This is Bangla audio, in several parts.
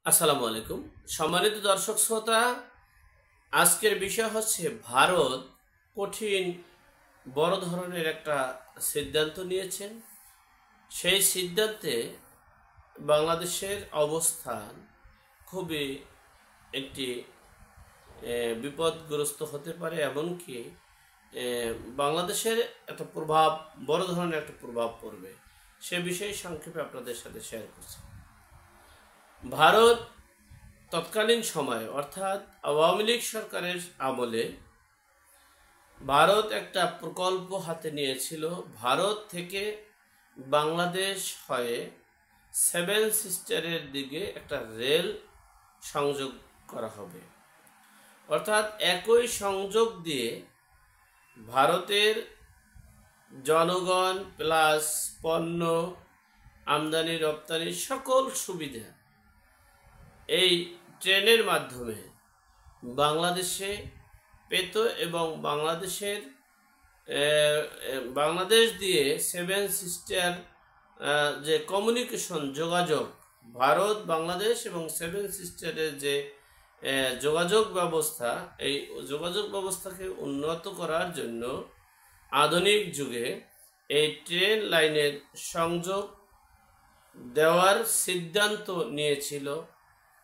আসসালামু আলাইকুম। সম্মানিত দর্শক শ্রোতা, আজকের বিষয় হচ্ছে ভারত কঠিন বড় ধরনের একটা সিদ্ধান্ত নিয়েছেন। সেই সিদ্ধান্তে বাংলাদেশের অবস্থান খুবই একটি বিপদগ্রস্ত হতে পারে, এমনকি বাংলাদেশের একটা প্রভাব, বড় ধরনের একটা প্রভাব পড়বে। সে বিষয়ে সংক্ষেপে আপনাদের সাথে শেয়ার করছি। ভারত তৎকালীন সময়ে অর্থাৎ আওয়ামী লীগ সরকারের আমলে ভারত একটা প্রকল্প হাতে নিয়েছিল। ভারত থেকে বাংলাদেশ হয়ে সেভেন সিস্টারের দিকে একটা রেল সংযোগ করা হবে। অর্থাৎ একই সংযোগ দিয়ে ভারতের জনগণ প্লাস পণ্য আমদানি রপ্তানি সকল সুবিধা এই ট্রেনের মাধ্যমে বাংলাদেশে পেত এবং বাংলাদেশ দিয়ে সেভেন সিস্টার যে কমিউনিকেশন যোগাযোগ, ভারত বাংলাদেশ এবং সেভেন সিস্টারের যে যোগাযোগ ব্যবস্থা, এই যোগাযোগ ব্যবস্থাকে উন্নত করার জন্য আধুনিক যুগে এই ট্রেন লাইনের সংযোগ দেওয়ার সিদ্ধান্ত নিয়েছিল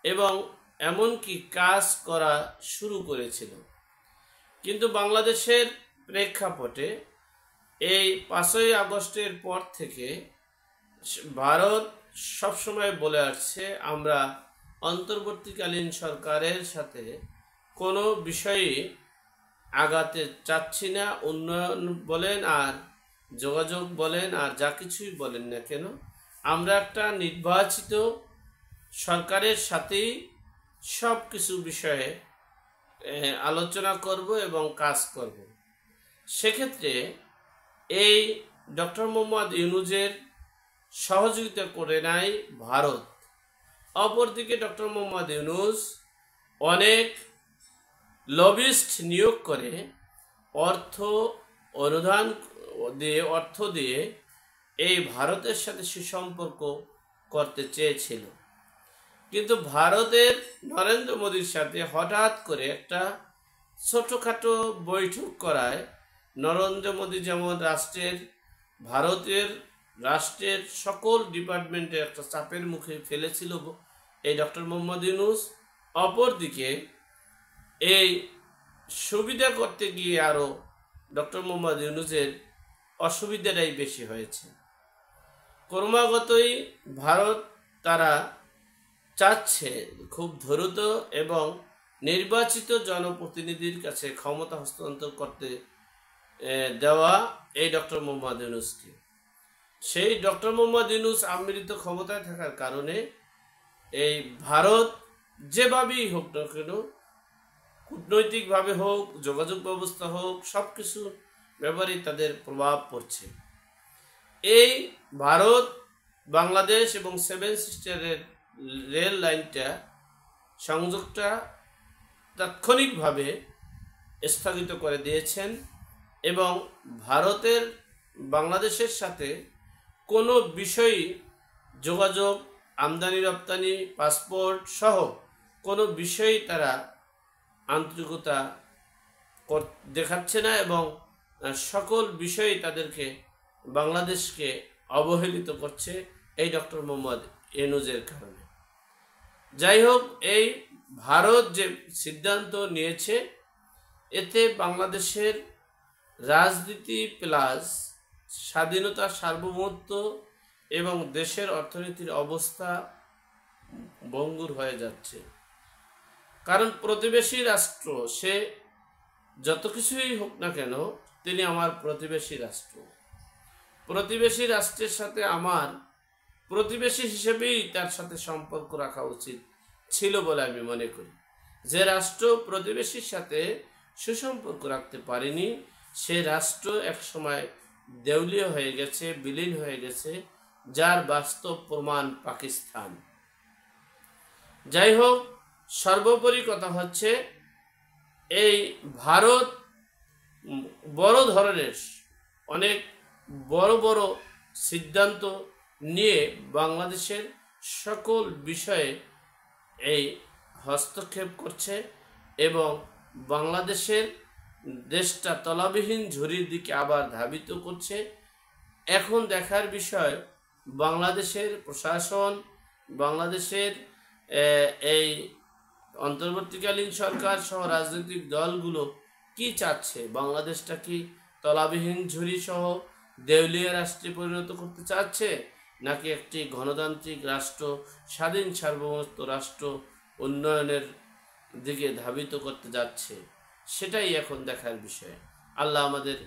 এবং এমনকি কাজ করা শুরু করেছিল। কিন্তু বাংলাদেশের প্রেক্ষাপটে এই 5ই আগস্টের পর থেকে ভারত সবসময় বলে আসছে, আমরা অন্তর্বর্তীকালীন সরকারের সাথে কোনো বিষয়ে আগাতে চাচ্ছি না। উন্নয়ন বলেন আর যোগাযোগ বলেন আর যা কিছুই বলেন না কেন, আমরা একটা নির্বাচিত সরকারের সাথেই সব কিছু বিষয়ে আলোচনা করব এবং কাজ করব। সেক্ষেত্রে এই ডক্টর মোহাম্মদ ইউনূসের সহযোগিতা করে নাই ভারত। অপরদিকে ডক্টর মোহাম্মদ ইউনূস অনেক লবিস্ট নিয়োগ করে অর্থ দিয়ে এই ভারতের সাথে সুসম্পর্ক করতে চেয়েছিল। কিন্তু ভারতের নরেন্দ্র মোদীর সাথে হঠাৎ করে একটা ছোটোখাটো বৈঠক করায় নরেন্দ্র মোদী যেমন ভারতের রাষ্ট্রের সকল ডিপার্টমেন্টে একটা চাপের মুখে ফেলেছিল এই ডক্টর মোহাম্মদ ইউনূস, অপরদিকে এই সুবিধা করতে গিয়ে আরও ডক্টর মোহাম্মদ ইউনূসের অসুবিধাটাই বেশি হয়েছে। ক্রমাগতই ভারত তারা চাচ্ছে খুব দ্রুত এবং নির্বাচিত জনপ্রতিনিধির কাছে ক্ষমতা হস্তান্তর করতে দেওয়া এই ডক্টর মোহাম্মদ ইউনূসকে। সেই ডক্টর মোহাম্মদ ইউনূস আমৃত ক্ষমতায় থাকার কারণে এই ভারত যেভাবেই হোক না কেন, কূটনৈতিকভাবে হোক, যোগাযোগ ব্যবস্থা হোক, সব কিছু ব্যাপারেই তাদের প্রভাব পড়ছে। এই ভারত বাংলাদেশ এবং সেভেন সিস্টারের রেল লাইনটা সংযোগটা তাৎক্ষণিকভাবে স্থগিত করে দিয়েছেন এবং ভারতের বাংলাদেশের সাথে কোনো বিষয়ই যোগাযোগ, আমদানি রপ্তানি, পাসপোর্ট সহ কোনো বিষয়ই তারা আন্তরিকতা দেখাচ্ছে না এবং সকল বিষয়ই তাদেরকে বাংলাদেশকে অবহেলিত করছে এই ডক্টর মোহাম্মদ ইউনূসের কারণে। যাই হোক, এই ভারত যে সিদ্ধান্ত নিয়েছে এতে বাংলাদেশের রাজনীতি প্লাস স্বাধীনতা, সার্বভৌমত্ব এবং দেশের অর্থনীতির অবস্থা ভঙ্গুর হয়ে যাচ্ছে। কারণ প্রতিবেশী রাষ্ট্র, সে যত কিছুই হোক না কেন, তিনি আমার প্রতিবেশী রাষ্ট্র। প্রতিবেশী রাষ্ট্রের সাথে আমার প্রতিবেশী হিসেবেই তার সাথে সম্পর্ক রাখা উচিত ছিল বলে আমি মনে করি। যে রাষ্ট্র প্রতিবেশীর সাথে সুসম্পর্ক রাখতে পারেনি, সে রাষ্ট্র একসময় দেউলিয়া হয়ে গেছে, বিলীন হয়ে গেছে, যার বাস্তব প্রমাণ পাকিস্তান। যাই হোক, সর্বোপরি কথা হচ্ছে এই ভারত বড় ধরনের অনেক বড় বড় সিদ্ধান্ত নিয়ে বাংলাদেশের সকল বিষয়ে এই হস্তক্ষেপ করছে এবং বাংলাদেশের দেশটা তলাবিহীন ঝুড়ির দিকে আবার ধাবিত করছে। এখন দেখার বিষয় বাংলাদেশের প্রশাসন, বাংলাদেশের এই অন্তর্বর্তীকালীন সরকার সহ রাজনৈতিক দলগুলো কি চাচ্ছে। বাংলাদেশটা কি তলাবিহীন ঝুড়ি সহ দেউলিয়া রাষ্ট্রে পরিণত করতে চাচ্ছে, নাকি একটি গণতান্ত্রিক রাষ্ট্র, স্বাধীন সার্বভৌমত্ব রাষ্ট্র উন্নয়নের দিকে ধাবিত করতে যাচ্ছে, সেটাই এখন দেখার বিষয়। আল্লাহ আমাদের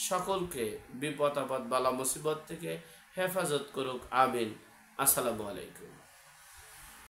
সকলকে বিপদ আপদ বালা মুসিবত থেকে হেফাজত করুক, আমিন। আসসালামু আলাইকুম।